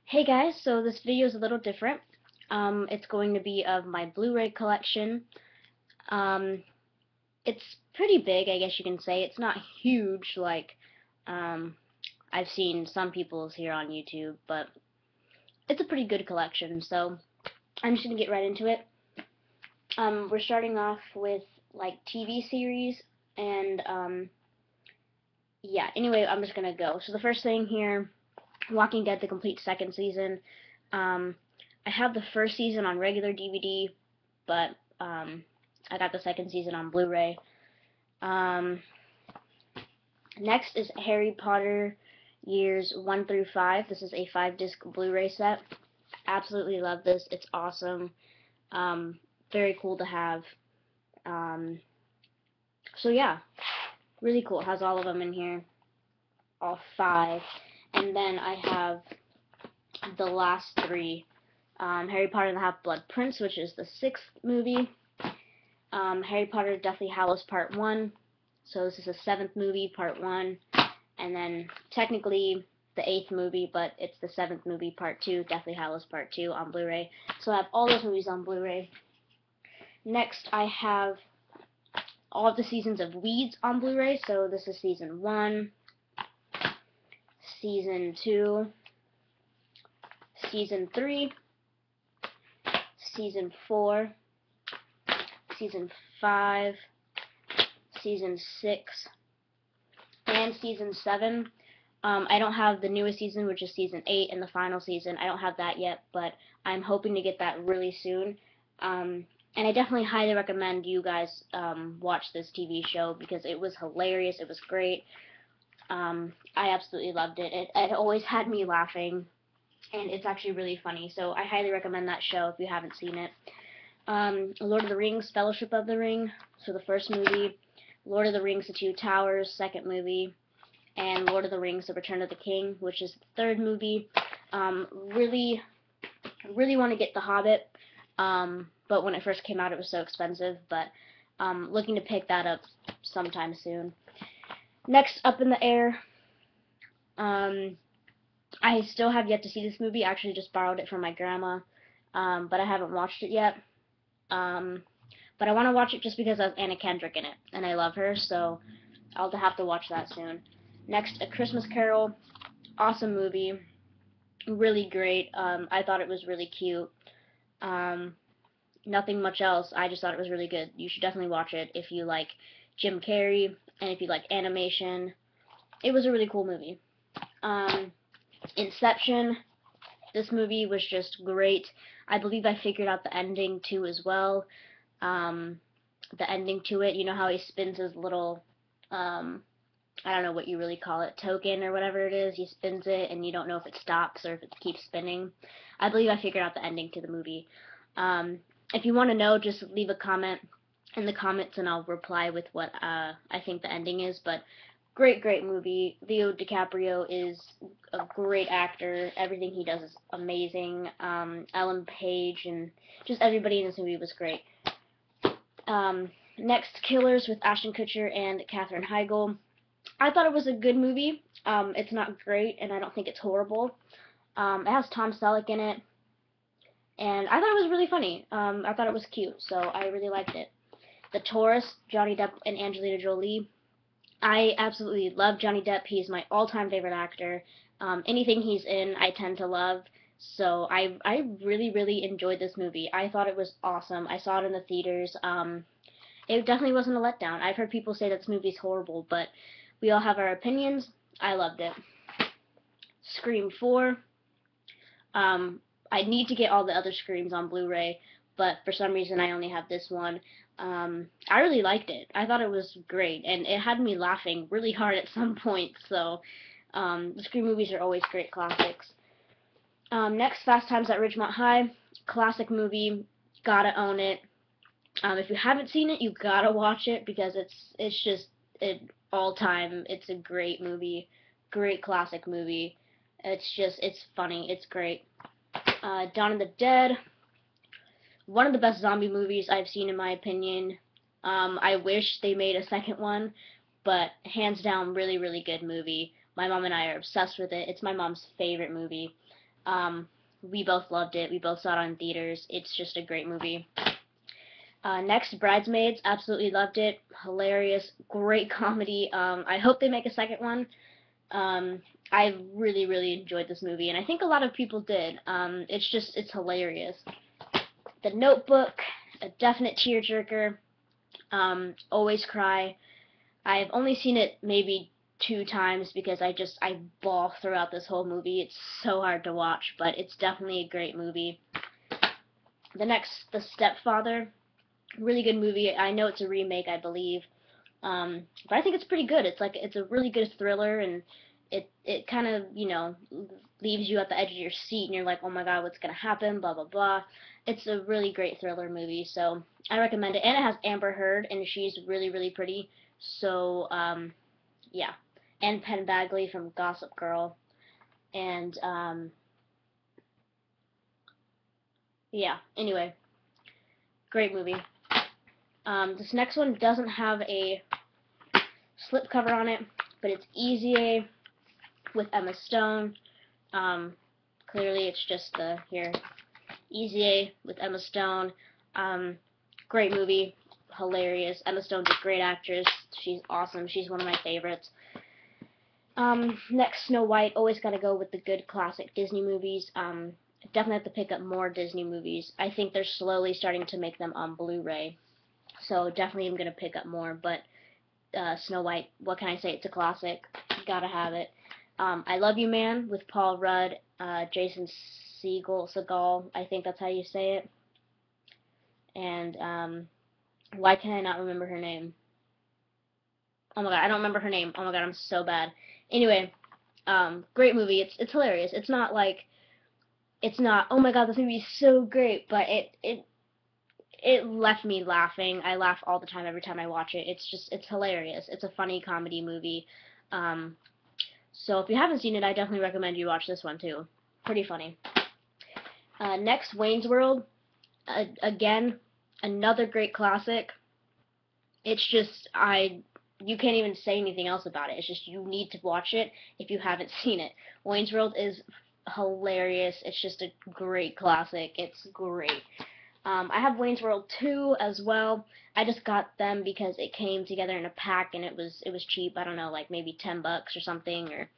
Hey guys, so this video is a little different. It's going to be of my Blu Ray collection. Um, it's pretty big, I guess you can say. It's not huge like um, I've seen some people's here on YouTube, but it's a pretty good collection, so I'm just going to get right into it. We're starting off with like TV series, and yeah, anyway, I'm just going to go. So the first thing here, Walking Dead, the complete second season. Um, I have the first season on regular DVD, but I got the second season on Blu-ray. Um, Next is Harry Potter years 1 through 5. This is a 5-disc Blu-ray set. Absolutely love this. It's awesome. Very cool to have. Um, so yeah, really cool. It has all of them in here, all 5. And then I have the last 3. Harry Potter and the Half-Blood Prince, which is the 6th movie. Harry Potter Deathly Hallows Part 1. So this is the 7th movie, Part 1. And then technically the 8th movie, but it's the 7th movie, Part 2, Deathly Hallows Part 2 on Blu-ray. So I have all those movies on Blu-ray. Next, I have all of the seasons of Weeds on Blu-ray. So this is Season 1, Season 2, Season 3, Season 4, Season 5, Season 6, and Season 7. I don't have the newest season, which is Season 8, and the final season. I don't have that yet, but I'm hoping to get that really soon. And I definitely highly recommend you guys watch this TV show because it was hilarious. It was great. I absolutely loved it. It always had me laughing, and it's actually really funny. So I highly recommend that show if you haven't seen it. Lord of the Rings, Fellowship of the Ring, so the first movie. Lord of the Rings, The Two Towers, second movie. And Lord of the Rings, The Return of the King, which is the third movie. Really want to get The Hobbit, but when it first came out it was so expensive, but looking to pick that up sometime soon. Next, Up in the Air. I still have yet to see this movie. I actually just borrowed it from my grandma, but I haven't watched it yet. But I want to watch it just because of Anna Kendrick in it, and I love her, so I'll have to watch that soon. Next, A Christmas Carol. Awesome movie. Really great. I thought it was really cute. Nothing much else. I just thought it was really good. You should definitely watch it if you like Jim Carrey and if you like animation. It was a really cool movie. Inception. This movie was just great. I believe I figured out the ending too as well. The ending to it, you know how he spins his little, I don't know what you really call it, token or whatever it is. He spins it and you don't know if it stops or if it keeps spinning. I believe I figured out the ending to the movie. If you want to know, just leave a comment in the comments and I'll reply with what I think the ending is. But great movie. Leo DiCaprio is a great actor. Everything he does is amazing. Ellen Page and just everybody in this movie was great. Next, Killers with Ashton Kutcher and Katherine Heigl. I thought it was a good movie. It's not great, and I don't think it's horrible. It has Tom Selleck in it, and I thought it was really funny. I thought it was cute, so I really liked it. The Tourist, Johnny Depp and Angelina Jolie. I absolutely love Johnny Depp. He's my all-time favorite actor. Anything he's in, I tend to love. So I really enjoyed this movie. I thought it was awesome. I saw it in the theaters. It definitely wasn't a letdown. I've heard people say that this movie's horrible, but we all have our opinions. I loved it. Scream 4. I need to get all the other Screams on Blu-ray, but for some reason I only have this one. I really liked it. I thought it was great, and it had me laughing really hard at some points, so the Scream movies are always great classics. Next, Fast Times at Ridgemont High. Classic movie. Gotta own it. If you haven't seen it, you gotta watch it because it's just all time. It's a great movie, great classic movie. It's funny. It's great. Dawn of the Dead. One of the best zombie movies I've seen in my opinion. I wish they made a second one, but hands down, really good movie. My mom and I are obsessed with it. It's my mom's favorite movie. We both loved it. We both saw it on theaters. It's just a great movie. Next, Bridesmaids. Absolutely loved it. Hilarious. Great comedy. I hope they make a second one. I really, really enjoyed this movie, and I think a lot of people did. It's hilarious. The Notebook, a definite tearjerker. Always cry. I've only seen it maybe 2 times because I bawl throughout this whole movie. It's so hard to watch, but it's definitely a great movie. The next, The Stepfather. Really good movie. I know it's a remake, I believe. But I think it's pretty good. It's a really good thriller, and it kind of, leaves you at the edge of your seat, and you're like, oh my god, what's gonna happen? Blah blah blah. It's a really great thriller movie, so I recommend it. And it has Amber Heard, and she's really really pretty. So yeah, and Penn Badgley from Gossip Girl, and yeah. Anyway, great movie. This next one doesn't have a slipcover on it, but it's Easy A with Emma Stone. Clearly it's just here, Easy A with Emma Stone. Great movie, hilarious. Emma Stone's a great actress. She's awesome. She's one of my favorites. Next, Snow White. Always gotta go with the good classic Disney movies. Definitely have to pick up more Disney movies. I think they're slowly starting to make them on Blu Ray. So definitely I'm gonna pick up more, but Snow White, what can I say? It's a classic. Gotta have it. I Love You Man with Paul Rudd, Jason Segel, I think that's how you say it. And why can I not remember her name? Oh my god, I don't remember her name. Oh my god, I'm so bad. Anyway, great movie. It's hilarious. It's not like, it's not, oh my god, this movie is so great, but it left me laughing. I laugh all the time every time I watch it. It's hilarious. It's a funny comedy movie. So if you haven't seen it, I definitely recommend you watch this one too. Pretty funny. Next, Wayne's World. Again, another great classic. It's just, you can't even say anything else about it. It's just, you need to watch it if you haven't seen it. Wayne's World is hilarious. It's just a great classic. It's great. I have Wayne's World 2 as well. I just got them because it came together in a pack and it was cheap. I don't know, like maybe $10 or something, or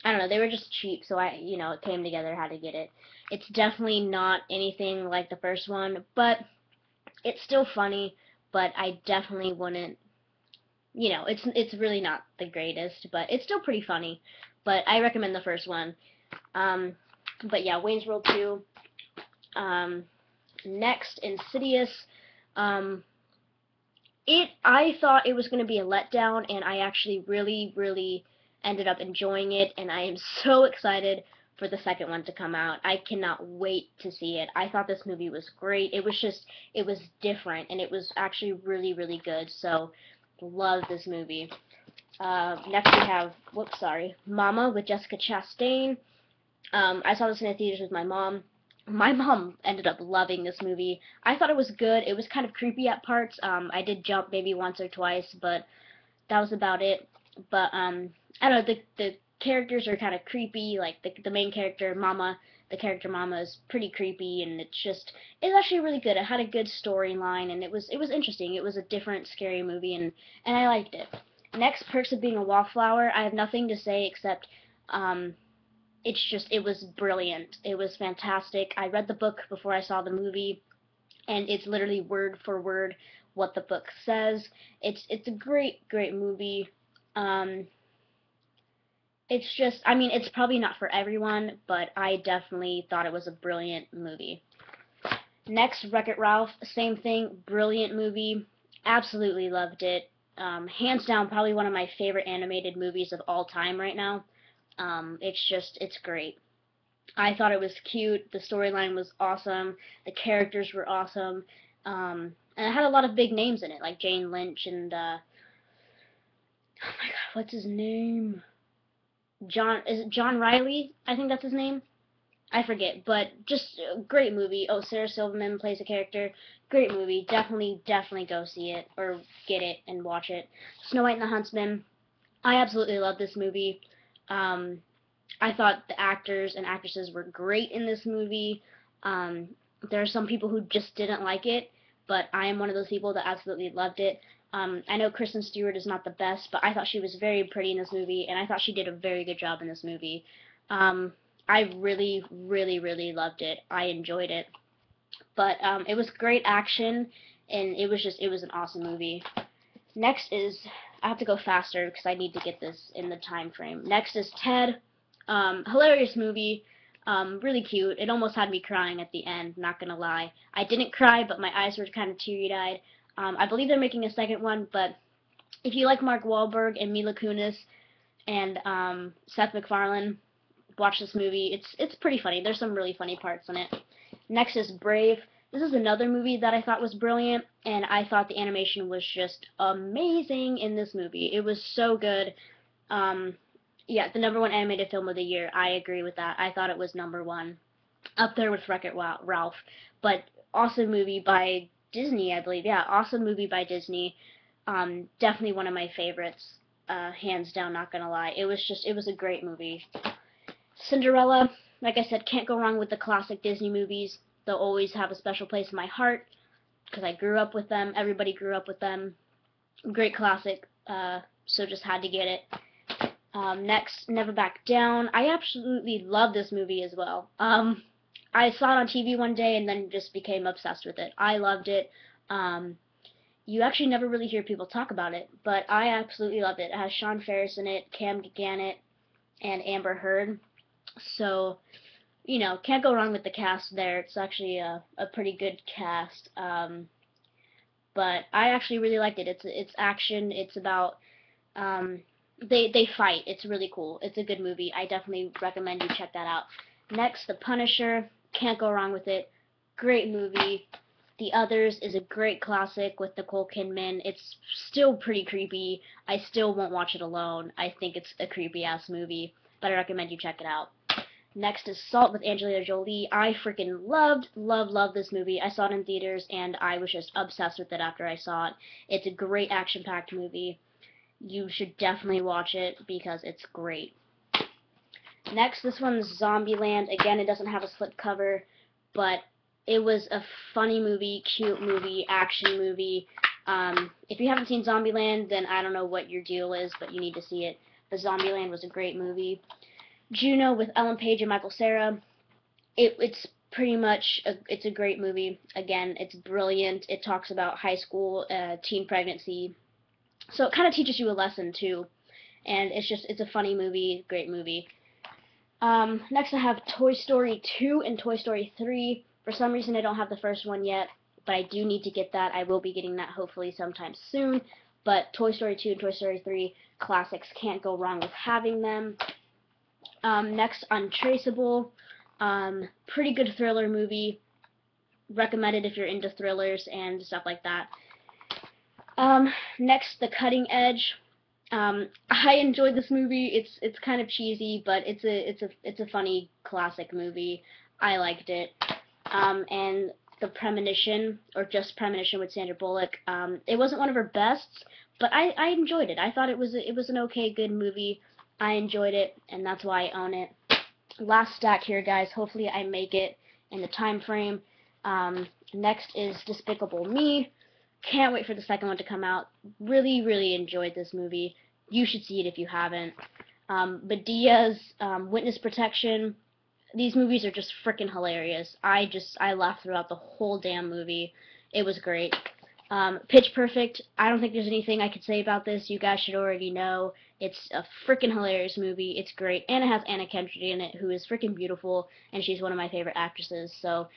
I don't know. They were just cheap, so it came together. Had to get it. It's definitely not anything like the first one, but it's still funny. But I definitely wouldn't. It's really not the greatest, but it's still pretty funny. But I recommend the first one. But yeah, Wayne's World 2. Next, Insidious. I thought it was going to be a letdown, and I actually really, really ended up enjoying it, and I am so excited for the second one to come out. I cannot wait to see it. I thought this movie was great. It was different, and it was actually really, really good, so love this movie. Next we have, Mama with Jessica Chastain. I saw this in the theaters with my mom. My mom ended up loving this movie. I thought it was good. It was kind of creepy at parts. I did jump maybe once or twice, but that was about it. But I don't know, the characters are kind of creepy. Like the main character, Mama, the character Mama is pretty creepy, and it's actually really good. It had a good storyline, and it was interesting. It was a different scary movie, and I liked it. Next, Perks of Being a Wallflower. I have nothing to say except it was brilliant. It was fantastic. I read the book before I saw the movie, and it's literally word for word what the book says. It's a great, great movie. It's probably not for everyone, but I definitely thought it was a brilliant movie. Next, Wreck-It Ralph, same thing, brilliant movie. Absolutely loved it. Hands down, probably one of my favorite animated movies of all time right now. It's great. I thought it was cute. The storyline was awesome. The characters were awesome. And it had a lot of big names in it, like Jane Lynch and, oh my god, what's his name? Is it John Riley? I think that's his name. I forget, but just a great movie. Oh, Sarah Silverman plays a character. Great movie. Definitely, definitely go see it, or get it and watch it. Snow White and the Huntsman. I absolutely love this movie. I thought the actors and actresses were great in this movie. Um, there are some people who just didn't like it, but I am one of those people that absolutely loved it. I know Kristen Stewart is not the best, but I thought she was very pretty in this movie, and I thought she did a very good job in this movie. Um, I really, really, really loved it. I enjoyed it. But it was great action, and it was an awesome movie. Next is, I have to go faster because I need to get this in the time frame. Next is Ted. Hilarious movie. Really cute. It almost had me crying at the end, not gonna lie. I didn't cry, but my eyes were kind of teary-eyed. I believe they're making a second one, but if you like Mark Wahlberg and Mila Kunis and Seth MacFarlane, watch this movie. It's pretty funny. There's some really funny parts in it. Next is Brave. This is another movie that I thought was brilliant, and I thought the animation was just amazing in this movie. It was so good. Yeah, the #1 animated film of the year. I agree with that. I thought it was #1, up there with Wreck-It Ralph. But awesome movie by Disney, I believe. Yeah, awesome movie by Disney. Definitely one of my favorites. Hands down, not gonna lie. It was a great movie. Cinderella, like I said, can't go wrong with the classic Disney movies. They'll always have a special place in my heart because I grew up with them. Everybody grew up with them. Great classic, so just had to get it. Next, Never Back Down. I absolutely love this movie as well. I saw it on TV one day and then just became obsessed with it. I loved it. You actually never really hear people talk about it, but I absolutely loved it. It has Sean Ferris in it, Cam Gannett, and Amber Heard. So, you know, can't go wrong with the cast there. It's actually a pretty good cast. But I actually really liked it. It's action. It's about they fight. It's really cool. It's a good movie. I definitely recommend you check that out. Next, The Punisher. Can't go wrong with it. Great movie. The Others is a great classic with Nicole Kidman. It's still pretty creepy. I still won't watch it alone. I think it's a creepy ass movie, but I recommend you check it out. Next is Salt with Angelina Jolie. I freaking loved this movie. I saw it in theaters and I was just obsessed with it after I saw it. It's a great action-packed movie. You should definitely watch it because it's great. Next, this one's Zombieland. Again, it doesn't have a slipcover, but it was a funny movie, cute movie, action movie. If you haven't seen Zombieland, then I don't know what your deal is, but you need to see it. But Zombieland was a great movie. Juno with Ellen Page and Michael Cera. It's pretty much it's a great movie. Again, it's brilliant. It talks about high school teen pregnancy, so it kind of teaches you a lesson too. And it's a funny movie, great movie. Next I have Toy Story 2 and Toy Story 3. For some reason I don't have the first one yet, but I do need to get that. I will be getting that hopefully sometime soon. But Toy Story 2 and Toy Story 3 classics, can't go wrong with having them. Next, Untraceable. Pretty good thriller movie. Recommended if you're into thrillers and stuff like that. Next, The Cutting Edge. I enjoyed this movie. It's kind of cheesy, but it's a funny classic movie. I liked it. And The Premonition, or just Premonition with Sandra Bullock. It wasn't one of her bests, but I enjoyed it. I thought it was an okay, good movie. I enjoyed it, and that's why I own it. Last stack here, guys. Hopefully I make it in the time frame. Next is Despicable Me. Can't wait for the second one to come out. Really enjoyed this movie. You should see it if you haven't. Badea's Witness Protection. These movies are just freaking hilarious. I laughed throughout the whole damn movie. It was great. Pitch Perfect. I don't think there's anything I could say about this. You guys should already know. It's a freaking hilarious movie. It's great. And it has Anna Kendrick in it, who is freaking beautiful, and she's one of my favorite actresses. So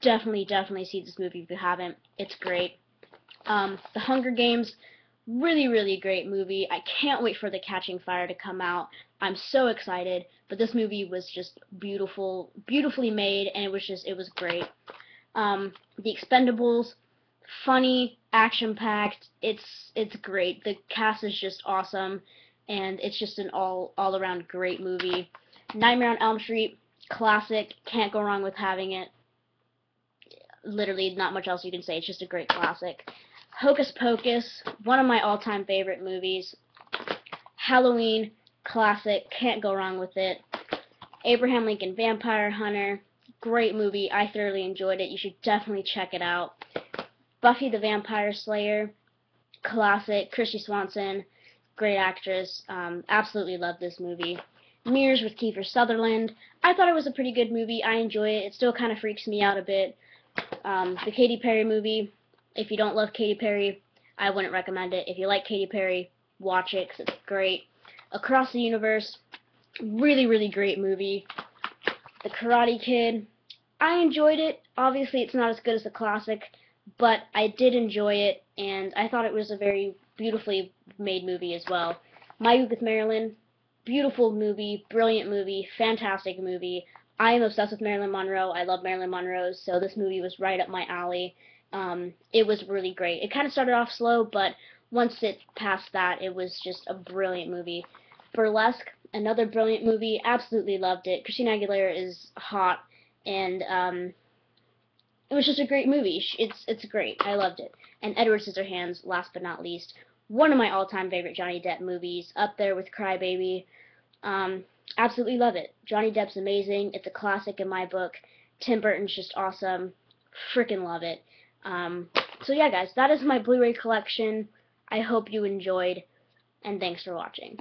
definitely see this movie if you haven't. It's great. The Hunger Games. Really great movie. I can't wait for The Catching Fire to come out. I'm so excited. But this movie was just beautifully made, and it was great. The Expendables. Funny, action-packed. It's great. The cast is just awesome, and it's just an all-around great movie. Nightmare on Elm Street, classic. Can't go wrong with having it. Literally, not much else you can say. It's just a great classic. Hocus Pocus, one of my all-time favorite movies. Halloween, classic. Can't go wrong with it. Abraham Lincoln Vampire Hunter, great movie. I thoroughly enjoyed it. You should definitely check it out. Buffy the Vampire Slayer, classic. Christy Swanson, great actress. Absolutely love this movie. Mirrors with Kiefer Sutherland. I thought it was a pretty good movie. I enjoy it. It still kind of freaks me out a bit. The Katy Perry movie. If you don't love Katy Perry, I wouldn't recommend it. If you like Katy Perry, watch it because it's great. Across the Universe. Really, really great movie. The Karate Kid. I enjoyed it. Obviously, it's not as good as the classic, but I did enjoy it, and I thought it was a very beautifully made movie as well. My Youth with Marilyn. Beautiful movie, brilliant movie, fantastic movie. I am obsessed with Marilyn Monroe. I love Marilyn Monroe, so this movie was right up my alley. It was really great. It kind of started off slow, but once it passed that, it was just a brilliant movie. Burlesque, another brilliant movie. Absolutely loved it. Christina Aguilera is hot, and it was just a great movie. It's great. I loved it. And Edward Scissorhands, last but not least, one of my all-time favorite Johnny Depp movies, up there with Cry Baby. Absolutely love it. Johnny Depp's amazing. It's a classic in my book. Tim Burton's just awesome. Freaking love it. So yeah, guys, that is my Blu-ray collection. I hope you enjoyed, and thanks for watching.